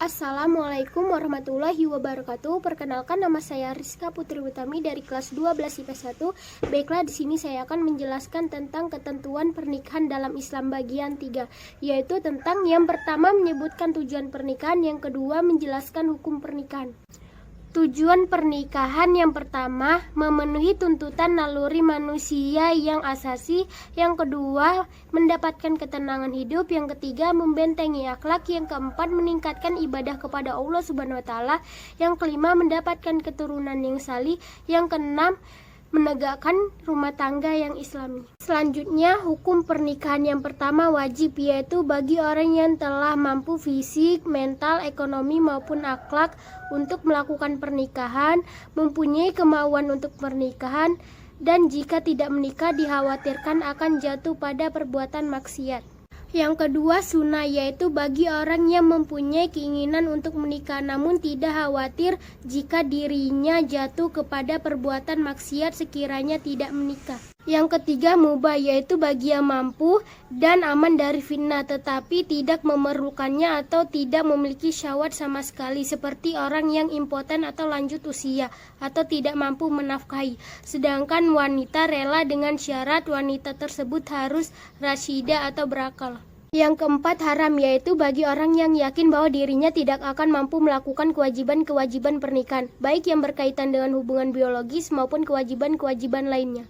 Assalamualaikum warahmatullahi wabarakatuh. Perkenalkan, nama saya Rizka Putri Utami dari kelas 12 IPS 1. Baiklah, di sini saya akan menjelaskan tentang ketentuan pernikahan dalam Islam bagian 3, yaitu tentang yang pertama menyebutkan tujuan pernikahan, yang kedua menjelaskan hukum pernikahan. Tujuan pernikahan yang pertama memenuhi tuntutan naluri manusia yang asasi, yang kedua mendapatkan ketenangan hidup, yang ketiga membentengi akhlak, yang keempat meningkatkan ibadah kepada Allah Subhanahu wa taala, yang kelima mendapatkan keturunan yang salih, yang keenam menegakkan rumah tangga yang islami. Selanjutnya, hukum pernikahan yang pertama wajib, yaitu bagi orang yang telah mampu fisik, mental, ekonomi maupun akhlak untuk melakukan pernikahan, mempunyai kemauan untuk pernikahan, dan jika tidak menikah dikhawatirkan akan jatuh pada perbuatan maksiat. Yang kedua sunnah, yaitu bagi orang yang mempunyai keinginan untuk menikah namun tidak khawatir jika dirinya jatuh kepada perbuatan maksiat sekiranya tidak menikah. Yang ketiga mubah, yaitu bagi yang mampu dan aman dari fitnah tetapi tidak memerlukannya atau tidak memiliki syahwat sama sekali, seperti orang yang impoten atau lanjut usia atau tidak mampu menafkahi. Sedangkan wanita rela dengan syarat wanita tersebut harus rasyidah atau berakal. Yang keempat haram, yaitu bagi orang yang yakin bahwa dirinya tidak akan mampu melakukan kewajiban-kewajiban pernikahan, baik yang berkaitan dengan hubungan biologis maupun kewajiban-kewajiban lainnya.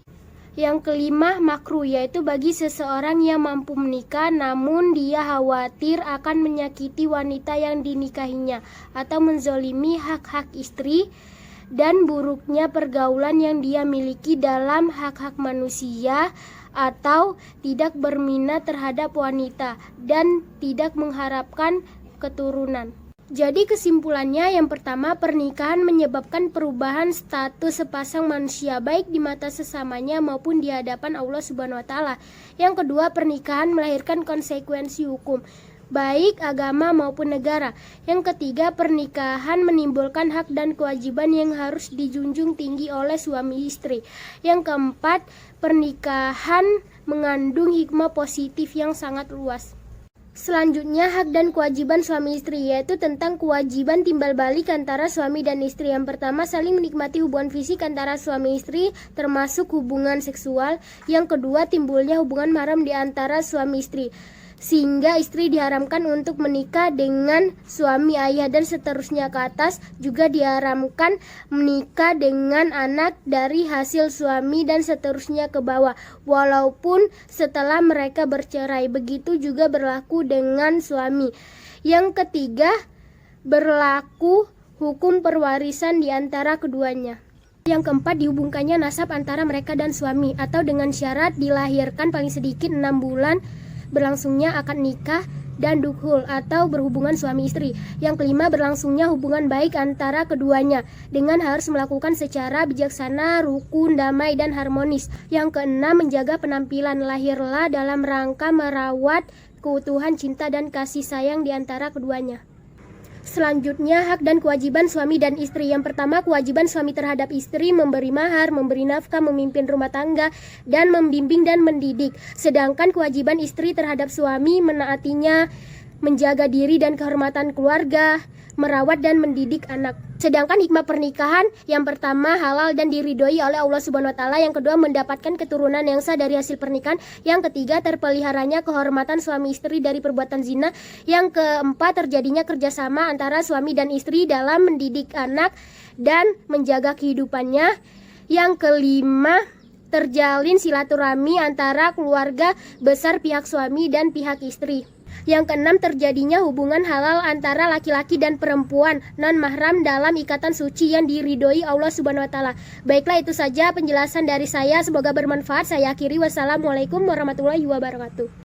Yang kelima makruh, yaitu bagi seseorang yang mampu menikah namun dia khawatir akan menyakiti wanita yang dinikahinya atau menzolimi hak-hak istri dan buruknya pergaulan yang dia miliki dalam hak-hak manusia, atau tidak berminat terhadap wanita dan tidak mengharapkan keturunan. Jadi kesimpulannya, yang pertama, pernikahan menyebabkan perubahan status sepasang manusia baik di mata sesamanya maupun di hadapan Allah Subhanahu wa taala. Yang kedua, pernikahan melahirkan konsekuensi hukum baik agama maupun negara. Yang ketiga, pernikahan menimbulkan hak dan kewajiban yang harus dijunjung tinggi oleh suami istri. Yang keempat, pernikahan mengandung hikmah positif yang sangat luas. Selanjutnya, hak dan kewajiban suami istri, yaitu tentang kewajiban timbal balik antara suami dan istri. Yang pertama, saling menikmati hubungan fisik antara suami istri termasuk hubungan seksual. Yang kedua, timbulnya hubungan mahram di antara suami istri, sehingga istri diharamkan untuk menikah dengan suami ayah dan seterusnya ke atas. Juga diharamkan menikah dengan anak dari hasil suami dan seterusnya ke bawah walaupun setelah mereka bercerai. Begitu juga berlaku dengan suami. Yang ketiga, berlaku hukum perwarisan di antara keduanya. Yang keempat, dihubungkannya nasab antara mereka dan suami, atau dengan syarat dilahirkan paling sedikit 6 bulan berlangsungnya akad nikah dan dukhul atau berhubungan suami istri. Yang kelima, berlangsungnya hubungan baik antara keduanya dengan harus melakukan secara bijaksana, rukun, damai, dan harmonis. Yang keenam, menjaga penampilan lahirlah dalam rangka merawat keutuhan cinta dan kasih sayang di antara keduanya. Selanjutnya, hak dan kewajiban suami dan istri. Yang pertama, kewajiban suami terhadap istri memberi mahar, memberi nafkah, memimpin rumah tangga, dan membimbing dan mendidik. Sedangkan kewajiban istri terhadap suami menaatinya, menjaga diri dan kehormatan keluarga, merawat dan mendidik anak. Sedangkan hikmah pernikahan, yang pertama halal dan diridhoi oleh Allah Subhanahu wa taala, yang kedua mendapatkan keturunan yang sah dari hasil pernikahan, yang ketiga terpeliharanya kehormatan suami istri dari perbuatan zina, yang keempat terjadinya kerjasama antara suami dan istri dalam mendidik anak dan menjaga kehidupannya, yang kelima terjalin silaturahmi antara keluarga besar pihak suami dan pihak istri. Yang keenam, terjadinya hubungan halal antara laki-laki dan perempuan non-mahram dalam ikatan suci yang diridhoi Allah Subhanahu wa taala. Baiklah, itu saja penjelasan dari saya, semoga bermanfaat. Saya akhiri, wassalamualaikum warahmatullahi wabarakatuh.